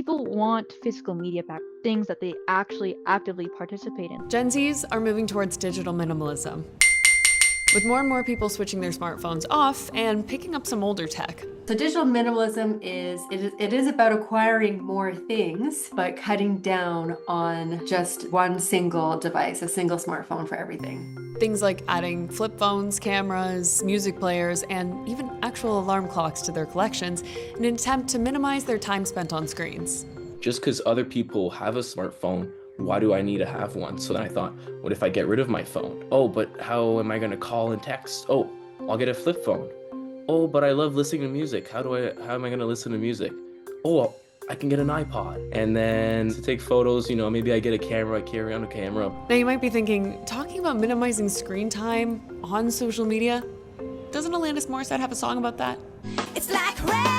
People want physical media back, things that they actually actively participate in. Gen Zs are moving towards digital minimalism, with more and more people switching their smartphones off and picking up some older tech. So digital minimalism is about acquiring more things, but cutting down on just one single device, a single smartphone for everything. Things like adding flip phones, cameras, music players, and even actual alarm clocks to their collections in an attempt to minimize their time spent on screens. Just because other people have a smartphone, why do I need to have one? So then I thought, what if I get rid of my phone? Oh, but how am I going to call and text? Oh, I'll get a flip phone. Oh, but I love listening to music. How am I going to listen to music? Oh, I can get an iPod. And then to take photos, maybe I get a camera, I carry on a camera. Now you might be thinking, talking about minimizing screen time on social media, doesn't Alanis Morissette have a song about that? It's like rain.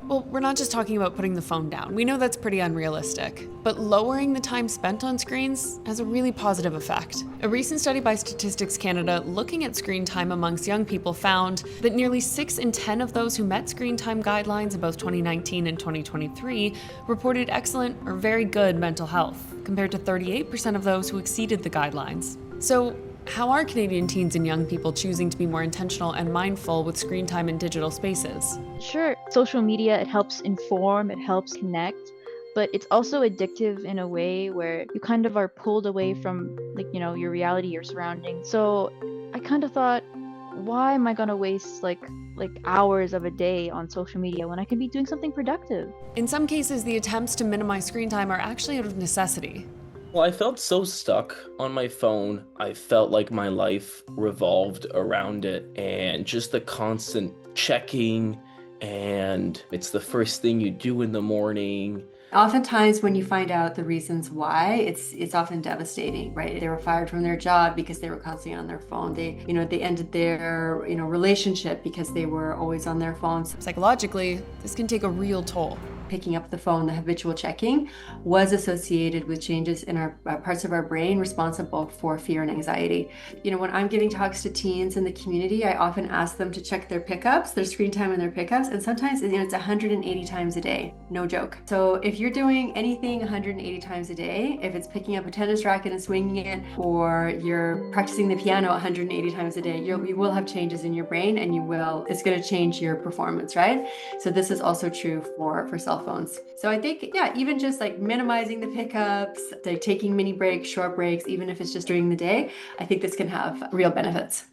Well, we're not just talking about putting the phone down. We know that's pretty unrealistic. But lowering the time spent on screens has a really positive effect. A recent study by Statistics Canada looking at screen time amongst young people found that nearly 6 in 10 of those who met screen time guidelines in both 2019 and 2023 reported excellent or very good mental health, compared to 38% of those who exceeded the guidelines. So, how are Canadian teens and young people choosing to be more intentional and mindful with screen time in digital spaces? Sure, social media, it helps inform, it helps connect, but it's also addictive in a way where you kind of are pulled away from, your reality, your surroundings. So I kind of thought, why am I going to waste like hours of a day on social media when I can be doing something productive? In some cases, the attempts to minimize screen time are actually out of necessity. Well, I felt so stuck on my phone. I felt like my life revolved around it, and just the constant checking, and it's the first thing you do in the morning. Oftentimes when you find out the reasons why, it's often devastating, right? They were fired from their job because they were constantly on their phone. They ended their, relationship because they were always on their phones. Psychologically, this can take a real toll. Picking up the phone, the habitual checking, was associated with changes in our parts of our brain responsible for fear and anxiety. When I'm giving talks to teens in the community, I often ask them to check their pickups, their screen time and their pickups, and sometimes it's 180 times a day, no joke. So if you're doing anything 180 times a day, if it's picking up a tennis racket and swinging it, or you're practicing the piano 180 times a day, you will have changes in your brain, and it's going to change your performance, right? So this is also true for cell phones. So I think, even just like minimizing the pickups, like taking mini breaks, short breaks, even if it's just during the day, I think this can have real benefits.